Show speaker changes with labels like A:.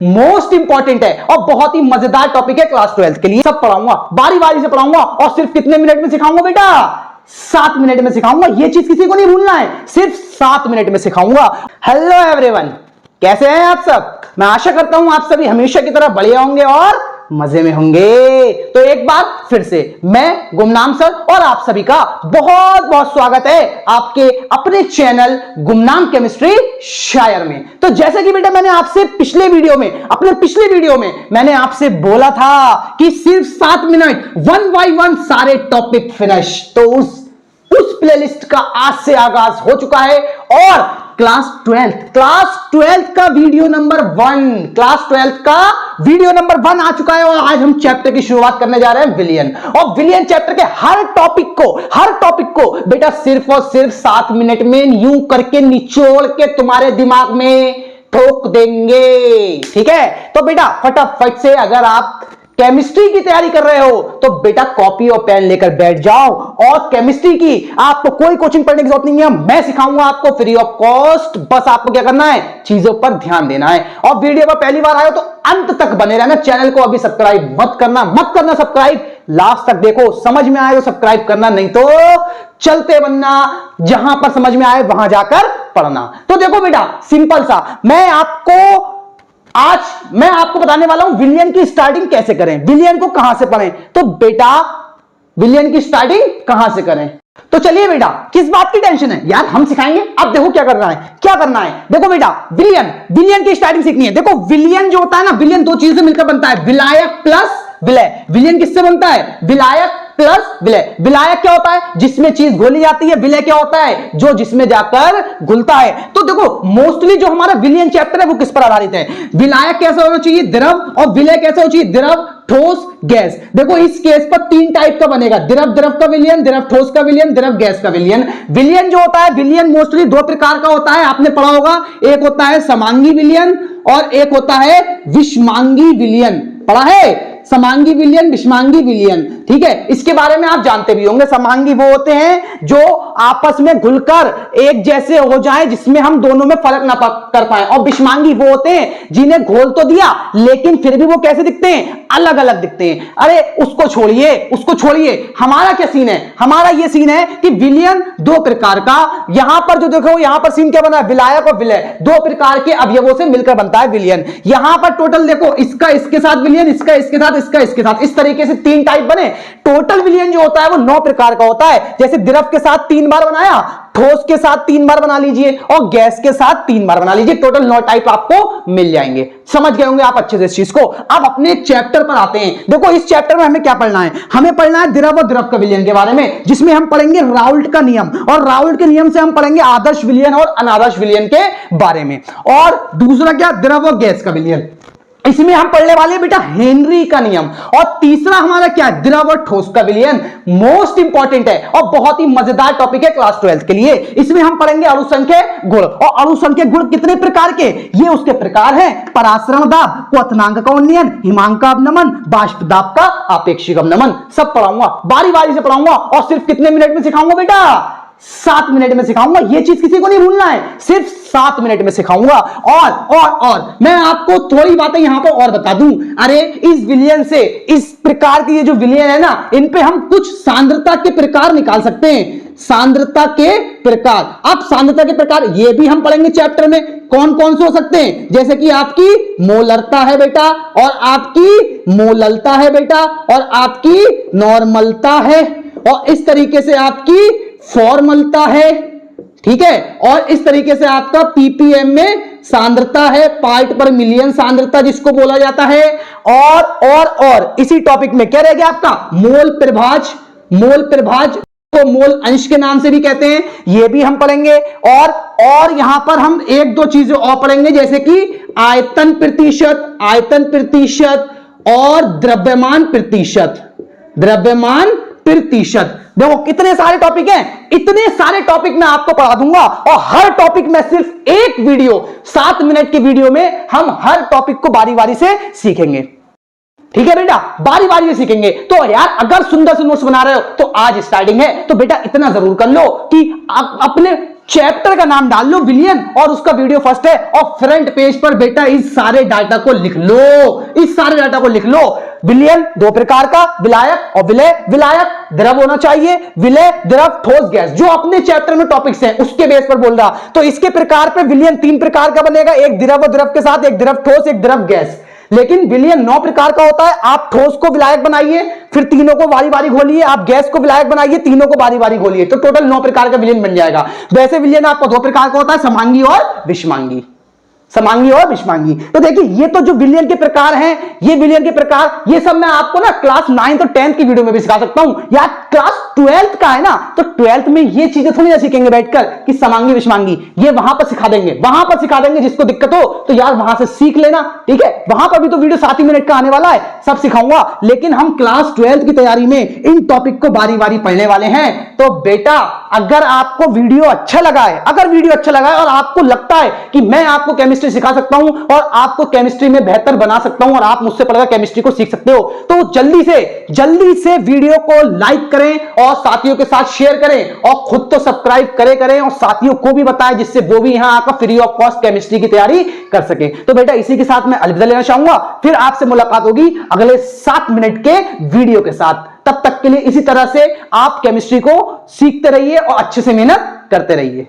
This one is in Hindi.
A: मोस्ट इंपॉर्टेंट है और बहुत ही मजेदार टॉपिक है क्लास 12 के लिए। सब पढ़ाऊंगा, बारी बारी से पढ़ाऊंगा और सिर्फ कितने मिनट में सिखाऊंगा बेटा? 7 मिनट में सिखाऊंगा। ये चीज किसी को नहीं भूलना है, सिर्फ 7 मिनट में सिखाऊंगा। हेलो एवरीवन, कैसे हैं आप सब? मैं आशा करता हूं आप सभी हमेशा की तरह बढ़िया होंगे और मजे में होंगे। तो एक बार फिर से मैं गुमनाम सर और आप सभी का बहुत बहुत स्वागत है आपके अपने चैनल गुमनाम केमिस्ट्री शायर में। तो जैसे कि बेटा मैंने आपसे पिछले वीडियो में मैंने आपसे बोला था कि सिर्फ 7 मिनट 1 बाय 1 सारे टॉपिक फिनिश। तो उस प्लेलिस्ट का आज से आगाज हो चुका है और क्लास 12 का वीडियो नंबर 1 आ चुका है और आज हम चैप्टर की शुरुआत करने जा रहे हैं विलियन। और विलियन चैप्टर के हर टॉपिक को बेटा सिर्फ और सिर्फ 7 मिनट में यूं करके निचोड़ के तुम्हारे दिमाग में ठोक देंगे। ठीक है, तो बेटा फटाफट से अगर आप केमिस्ट्री की तैयारी कर रहे हो तो बेटा कॉपी और पेन लेकर बैठ जाओ। और केमिस्ट्री की आपको कोई कोचिंग पढ़ने की जरूरत नहीं है, मैं सिखाऊंगा आपको फ्री ऑफ कॉस्ट। बस आपको क्या करना है, चीजों पर ध्यान देना है। और वीडियो पर पहली बार आए हो तो अंत तक बने रहना। चैनल को अभी सब्सक्राइब मत करना सब्सक्राइब, लास्ट तक देखो। समझ में आए तो सब्सक्राइब करना, नहीं तो चलते बनना, जहां पर समझ में आए वहां जाकर पढ़ना। तो देखो बेटा सिंपल सा, मैं आपको बताने वाला हूं विलियन की स्टार्टिंग कैसे करें, विलियन को कहां से पढ़ें। तो बेटा विलियन की स्टार्टिंग कहां से करें? तो चलिए बेटा, किस बात की टेंशन है यार, हम सिखाएंगे। अब देखो क्या करना है। देखो बेटा विलियन की स्टार्टिंग सीखनी है। देखो विलियन जो होता है ना, विलियन दो चीजों से मिलकर बनता है, विलायक प्लस विलय। विलियन किससे बनता है? विलायक प्लस विलय। विलायक क्या होता है? जिसमें चीज घोली जाती है। विलय क्या होता है? जो जिसमें जाकर घुलता है। तो देखो मोस्टली जो हमारा विलियन चैप्टर है वो किस पर आधारित है? विलायक कैसा होना चाहिए? द्रव। और विलय कैसा होना चाहिए? द्रव, ठोस, गैस। देखो इस केस पर 3 टाइप का बनेगा, द्रव का विलियन, द्रव ठोस का विलियन, द्रव गैस का विलियन। विलियन जो होता है, विलियन मोस्टली 2 प्रकार का होता है, आपने पढ़ा होगा। एक होता है समांगी विलियन और एक होता है विषमांगी विलियन। पढ़ा है? समांगी विलियन, विषमांगी विलियन। ठीक है, इसके बारे में आप जानते भी होंगे। समांगी वो होते हैं जो आपस में घुलकर एक जैसे हो जाएं, जिसमें हम दोनों में फर्क ना कर पाए। और विषमांगी वो होते हैं जिन्हें घोल तो दिया लेकिन फिर भी वो कैसे दिखते हैं? अलग अलग दिखते हैं। अरे उसको छोड़िए, हमारा क्या सीन है? हमारा ये सीन है कि विलियन 2 प्रकार का। यहां पर जो देखो, यहां पर सीन क्या बना है? विलायक और विलय 2 प्रकार के अवयवों से मिलकर बनता है विलियन। यहां पर टोटल देखो, इसका इसके साथ विलियन, इसका इसके साथ, इसका इसके साथ, इस तरीके से 3 टाइप बने। टोटल विलियन जो होता है वो 9 प्रकार का होता है। जैसे द्रव के साथ 3 बार बनाया, ठोस के साथ 3 बार बना लीजिए और गैस के साथ 3 बार बना लीजिए। टोटल 9 टाइप आपको मिल जाएंगे। समझ गए होंगे आप अच्छे से इस चीज को। अब अपने चैप्टर पर आते हैं। देखो इस चैप्टर में हमें क्या पढ़ना है? हमें पढ़ना है द्रव और द्रव का विलियन के बारे में, जिसमें हम पढ़ेंगे राउल्ट का नियम। और राउल्ट के नियम से हम पढ़ेंगे आदर्श विलियन और अनादर्श विलियन के बारे में। और दूसरा क्या? द्रव और गैस का विलियन। इसमें हम पढ़ने वाले बेटा हेनरी का नियम। और तीसरा हमारा क्या है? द्रव और ठोस का विलियन। मोस्ट इंपॉर्टेंट है और बहुत ही मजेदार टॉपिक है क्लास 12 के लिए। इसमें हम पढ़ेंगे अणुसंख्य गुण। और अणुसंख्य गुण कितने प्रकार के? ये उसके प्रकार हैं: परासरण दाब, क्वथनांक का उन्नयन, हिमांक का अवनमन, बाष्प दाब का आपेक्षिक अवनमन। सब पढ़ाऊंगा, बारी बारी से पढ़ाऊंगा और सिर्फ कितने मिनट में सिखाऊंगा बेटा? 7 मिनट में सिखाऊंगा। ये चीज किसी को नहीं भूलना है, सिर्फ 7 मिनट में सिखाऊंगा। और मैं आपको थोड़ी बातें यहां पर और बता दूं। अरे इस विलियन से, इस प्रकार की ये जो विलियन है ना, इन पे हम कुछ सांद्रता के प्रकार निकाल सकते हैं। सांद्रता के प्रकार, अब सांद्रता के प्रकार ये भी हम पढ़ेंगे चैप्टर में। कौन कौन से हो सकते हैं? जैसे कि आपकी मोलरता है बेटा, और आपकी मोललता है बेटा, और आपकी नॉर्मलता है, और इस तरीके से आपकी फॉर्मलता है। ठीक है, और इस तरीके से आपका पीपीएम में सांद्रता है, पार्ट पर मिलियन सांद्रता जिसको बोला जाता है। और इसी टॉपिक में क्या रह गया आपका? मोल प्रभाज को मोल अंश के नाम से भी कहते हैं, ये भी हम पढ़ेंगे। और यहां पर हम 1-2 चीजें और पढ़ेंगे, जैसे कि आयतन प्रतिशत और द्रव्यमान प्रतिशत। देखो कितने सारे टॉपिक हैं, इतने सारे टॉपिक मैं आपको पढ़ा दूंगा। और हर टॉपिक में सिर्फ एक वीडियो, 7 मिनट के वीडियो में हम हर टॉपिक को बारी बारी से सीखेंगे। ठीक है बेटा, बारी बारी से सीखेंगे। तो यार अगर सुंदर से नोट्स बना रहे हो तो आज स्टार्टिंग है, तो बेटा इतना जरूर कर लो कि आप अपने चैप्टर का नाम डाल लो विलियन और उसका वीडियो फर्स्ट है, और फ्रंट पेज पर बेटा इस सारे डाटा को लिख लो, इस सारे डाटा को लिख लो। विलियन दो प्रकार का, विलायक और विलय। विलायक द्रव होना चाहिए, विलय द्रव ठोस गैस, जो अपने चैप्टर में टॉपिक्स हैं उसके बेस पर बोल रहा। तो इसके प्रकार पे विलियन 3 प्रकार का बनेगा, एक द्रव और द्रव के साथ, एक द्रव ठोस, एक द्रव गैस। लेकिन विलियन 9 प्रकार का होता है। आप ठोस को विलायक बनाइए, फिर तीनों को बारी बारी घोलिए, आप गैस को विलायक बनाइए, तीनों को बारी बारी घोलिए, तो टोटल 9 प्रकार का विलियन बन जाएगा। वैसे विलियन आपको 2 प्रकार का होता है, समांगी और विषमांगी। समांगी और विषमांगी। तो देखिए ये तो जो विलियन के प्रकार हैं, ये विलियन के प्रकार, ये सब मैं आपको ना क्लास 9th और 10th की वीडियो में भी सिखा सकता हूं। यार क्लास 12th का है ना, तो 12th में ये चीजें थोड़ी ना सीखेंगे बैठकर कि समांगी विषमांगी, ये वहां पर सिखा देंगे, वहां पर सिखा देंगे। जिसको दिक्कत हो तो यार वहां से सीख लेना, ठीक है। वहां पर भी तो वीडियो 7 ही मिनट का आने वाला है, सब सिखाऊंगा। लेकिन हम क्लास 12th की तैयारी में इन टॉपिक को बारी बारी पढ़ने वाले हैं। तो बेटा अगर आपको वीडियो अच्छा लगा है, अगर वीडियो अच्छा लगा है और आपको लगता है कि मैं आपको केमिस्ट्री सिखा सकता हूं और आपको केमिस्ट्री में बेहतर बना सकता हूं और आप मुझसे पढ़कर केमिस्ट्री को सीख सकते हो, तो जल्दी से वीडियो को लाइक करें और साथियों के साथ शेयर करें और खुद तो सब्सक्राइब करें और साथियों को भी बताएं, जिससे वो भी यहां आकर फ्री ऑफ कॉस्ट केमिस्ट्री की तैयारी कर सके। तो बेटा इसी के साथ मैं अलविदा लेना चाहूंगा, फिर आपसे मुलाकात होगी अगले 7 मिनट के वीडियो के साथ। तब तक के लिए इसी तरह से आप केमिस्ट्री को सीखते रहिए और अच्छे से मेहनत करते रहिए।